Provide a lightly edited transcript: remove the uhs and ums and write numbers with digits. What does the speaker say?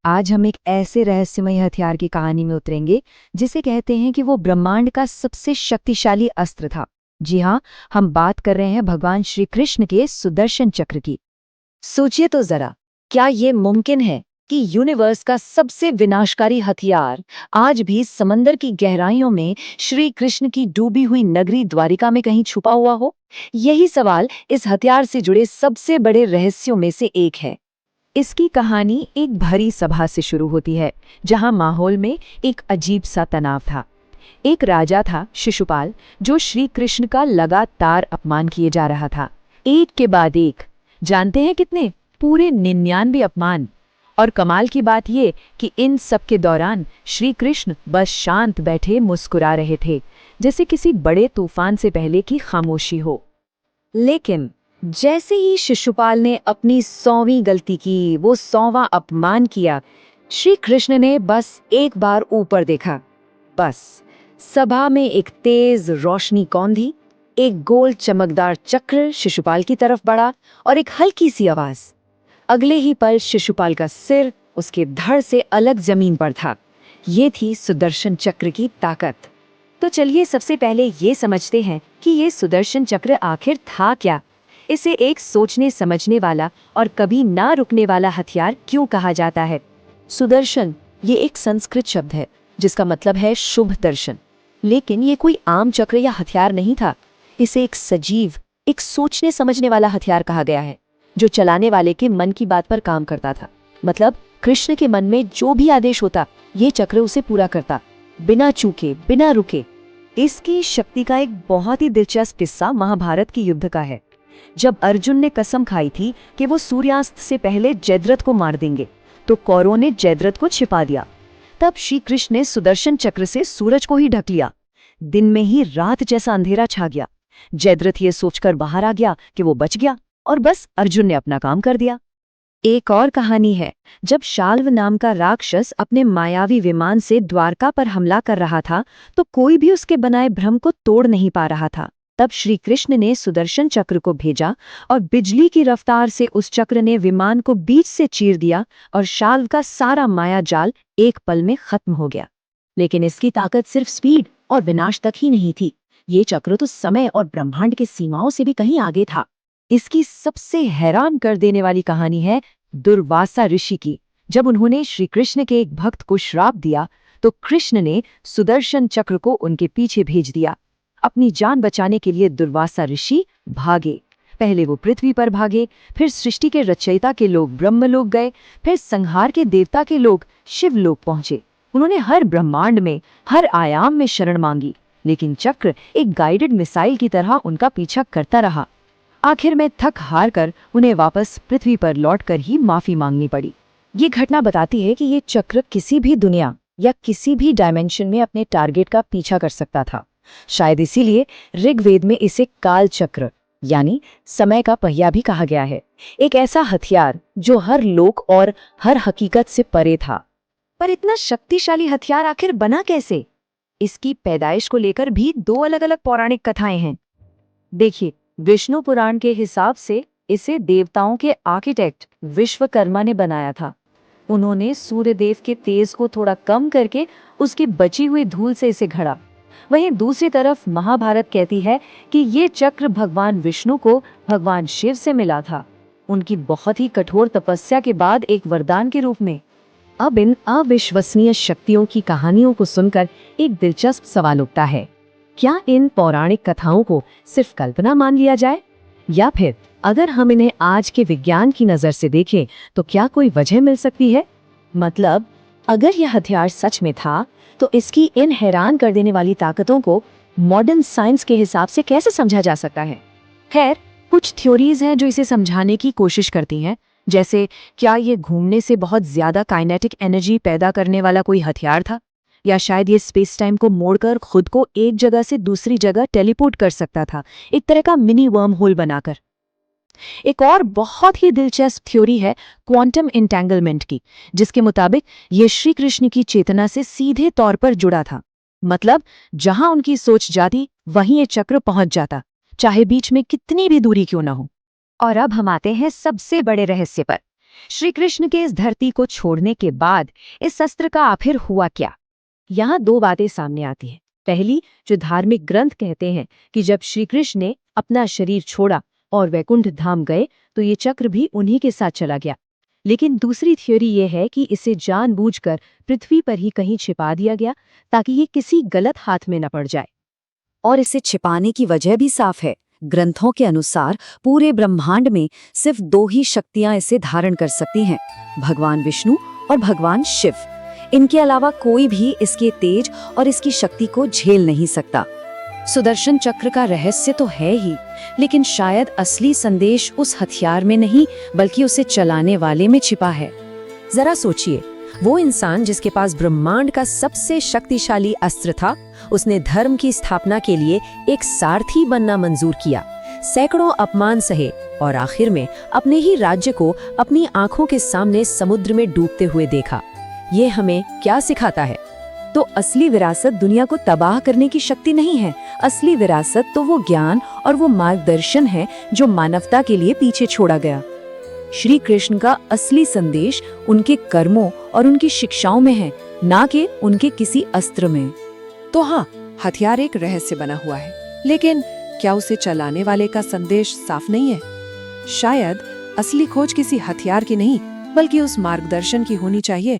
आज हम एक ऐसे रहस्यमय हथियार की कहानी में उतरेंगे जिसे कहते हैं कि वो ब्रह्मांड का सबसे शक्तिशाली अस्त्र था। जी हाँ, हम बात कर रहे हैं भगवान श्री कृष्ण के सुदर्शन चक्र की। सोचिए तो जरा, क्या ये मुमकिन है कि यूनिवर्स का सबसे विनाशकारी हथियार आज भी समंदर की गहराइयों में श्री कृष्ण की डूबी हुई नगरी द्वारिका में कहीं छुपा हुआ हो? यही सवाल इस हथियार से जुड़े सबसे बड़े रहस्यों में से एक है। इसकी कहानी एक भरी सभा से शुरू होती है, जहां माहौल में एक अजीब सा तनाव था। एक राजा था शिशुपाल, जो श्री कृष्ण का लगातार अपमान किए जा रहा था, एक के बाद एक। जानते हैं कितने? पूरे 99 अपमान। और कमाल की बात ये कि इन सब के दौरान श्री कृष्ण बस शांत बैठे मुस्कुरा रहे थे, जैसे किसी बड़े तूफान से पहले की खामोशी हो। लेकिन जैसे ही शिशुपाल ने अपनी 100वीं गलती की, वो 100वां अपमान किया, श्री कृष्ण ने बस एक बार ऊपर देखा। बस सभा में एक तेज रोशनी कौंधी, एक गोल चमकदार चक्र शिशुपाल की तरफ बढ़ा और एक हल्की सी आवाज। अगले ही पल शिशुपाल का सिर उसके धड़ से अलग जमीन पर था। ये थी सुदर्शन चक्र की ताकत। तो चलिए सबसे पहले ये समझते हैं कि ये सुदर्शन चक्र आखिर था क्या। इसे एक सोचने समझने वाला और कभी ना रुकने वाला हथियार क्यों कहा जाता है? सुदर्शन ये एक संस्कृत शब्द है जिसका मतलब है शुभ दर्शन। लेकिन ये कोई आम चक्र या हथियार नहीं था। इसे एक सजीव, एक सोचने समझने वाला हथियार कहा गया है, जो चलाने वाले के मन की बात पर काम करता था। मतलब कृष्ण के मन में जो भी आदेश होता, ये चक्र उसे पूरा करता, बिना चूके, बिना रुके। इसकी शक्ति का एक बहुत ही दिलचस्प किस्सा महाभारत के युद्ध का है। जब अर्जुन ने कसम खाई थी कि वो सूर्यास्त से पहले जयद्रथ को मार देंगे, तो कौरवों ने जयद्रथ को छिपा दिया। तब श्री कृष्ण ने सुदर्शन चक्र से सूरज को ही ढक लिया। दिन में ही रात जैसा अंधेरा छा गया। जयद्रथ ये सोचकर बाहर आ गया कि वो बच गया, और बस अर्जुन ने अपना काम कर दिया। एक और कहानी है। जब शाल्व नाम का राक्षस अपने मायावी विमान से द्वारका पर हमला कर रहा था, तो कोई भी उसके बनाए भ्रम को तोड़ नहीं पा रहा था। तब श्री कृष्ण ने सुदर्शन चक्र को भेजा और बिजली की रफ्तार से उस चक्र ने विमान को बीच से चीर दिया और शाल्व का सारा माया जाल एक पल में खत्म हो गया। लेकिन इसकी ताकत सिर्फ स्पीड और विनाश तक ही नहीं थी। ये चक्र तो समय और ब्रह्मांड की सीमाओं से भी कहीं आगे था। इसकी सबसे हैरान कर देने वाली कहानी है दुर्वासा ऋषि की। जब उन्होंने श्री कृष्ण के एक भक्त को श्राप दिया, तो कृष्ण ने सुदर्शन चक्र को उनके पीछे भेज दिया। अपनी जान बचाने के लिए दुर्वासा ऋषि भागे। पहले वो पृथ्वी पर भागे, फिर सृष्टि के रचयिता के लोग ब्रह्मलोक गए, फिर संहार के देवता के लोग शिवलोक पहुंचे। उन्होंने हर ब्रह्मांड में, हर आयाम में शरण मांगी, लेकिन चक्र एक गाइडेड मिसाइल की तरह उनका पीछा करता रहा। आखिर में थक हार कर उन्हें वापस पृथ्वी पर लौटकर ही माफी मांगनी पड़ी। ये घटना बताती है कि ये चक्र किसी भी दुनिया या किसी भी डायमेंशन में अपने टारगेट का पीछा कर सकता था। शायद इसीलिए ऋग्वेद में इसे काल चक्र यानी समय का पहिया भी कहा गया है। एक ऐसा हथियार जो हर लोक और हर हकीकत से परे था। पर इतना शक्तिशाली हथियार आखिर बना कैसे? इसकी पैदाइश को लेकर भी दो अलग अलग पौराणिक कथाएं हैं। देखिए, विष्णु पुराण के हिसाब से इसे देवताओं के आर्किटेक्ट विश्वकर्मा ने बनाया था। उन्होंने सूर्यदेव के तेज को थोड़ा कम करके उसकी बची हुई धूल से इसे घड़ा। वहीं दूसरी तरफ महाभारत कहती है कि ये चक्र भगवान विष्णु को भगवान शिव से मिला था, उनकी बहुत ही कठोर तपस्या के बाद एक वरदान के रूप में। अब इन अविश्वसनीय शक्तियों की कहानियों को सुनकर एक दिलचस्प सवाल उठता है। क्या इन पौराणिक कथाओं को सिर्फ कल्पना मान लिया जाए, या फिर अगर हम इन्हें आज के विज्ञान की नजर से देखें तो क्या कोई वजह मिल सकती है? मतलब अगर यह हथियार सच में था, तो इसकी इन हैरान कर देने वाली ताकतों को मॉडर्न साइंस के हिसाब से कैसे समझा जा सकता है? खैर, कुछ थ्योरीज हैं जो इसे समझाने की कोशिश करती हैं, जैसे क्या ये घूमने से बहुत ज्यादा काइनेटिक एनर्जी पैदा करने वाला कोई हथियार था, या शायद ये स्पेस टाइम को मोड़कर खुद को एक जगह से दूसरी जगह टेलीपोर्ट कर सकता था, एक तरह का मिनी वर्म होल बनाकर। एक और बहुत ही दिलचस्प थ्योरी है क्वांटम इंटेंगलमेंट की, जिसके मुताबिक ये श्री कृष्ण की चेतना से सीधे तौर पर जुड़ा था। मतलब जहां उनकी सोच जाती, वहीं ये चक्र पहुंच जाता, चाहे बीच में कितनी भी दूरी क्यों न हो। और अब हम आते हैं सबसे बड़े रहस्य पर। श्री कृष्ण के इस धरती को छोड़ने के बाद इस शस्त्र का आखिर हुआ क्या? यहाँ दो बातें सामने आती हैं। पहली, जो धार्मिक ग्रंथ कहते हैं कि जब श्री कृष्ण ने अपना शरीर छोड़ा और वैकुंठ धाम गए तो ये चक्र भी उन्हीं के साथ चला गया। लेकिन दूसरी थ्योरी ये है कि इसे जानबूझकर पृथ्वी पर ही कहीं छिपा दिया गया ताकि ये किसी गलत हाथ में न पड़ जाए। और इसे छिपाने की वजह भी साफ है। ग्रंथों के अनुसार पूरे ब्रह्मांड में सिर्फ दो ही शक्तियां इसे धारण कर सकती हैं, भगवान विष्णु और भगवान शिव। इनके अलावा कोई भी इसके तेज और इसकी शक्ति को झेल नहीं सकता। सुदर्शन चक्र का रहस्य तो है ही, लेकिन शायद असली संदेश उस हथियार में नहीं बल्कि उसे चलाने वाले में छिपा है। जरा सोचिए, वो इंसान जिसके पास ब्रह्मांड का सबसे शक्तिशाली अस्त्र था, उसने धर्म की स्थापना के लिए एक सारथी बनना मंजूर किया, सैकड़ों अपमान सहे और आखिर में अपने ही राज्य को अपनी आंखों के सामने समुद्र में डूबते हुए देखा। ये हमें क्या सिखाता है? तो असली विरासत दुनिया को तबाह करने की शक्ति नहीं है। असली विरासत तो वो ज्ञान और वो मार्गदर्शन है जो मानवता के लिए पीछे छोड़ा गया। श्री कृष्ण का असली संदेश उनके कर्मों और उनकी शिक्षाओं में है, ना कि उनके किसी अस्त्र में। तो हाँ, हथियार एक रहस्य बना हुआ है, लेकिन क्या उसे चलाने वाले का संदेश साफ नहीं है? शायद असली खोज किसी हथियार की नहीं बल्कि उस मार्गदर्शन की होनी चाहिए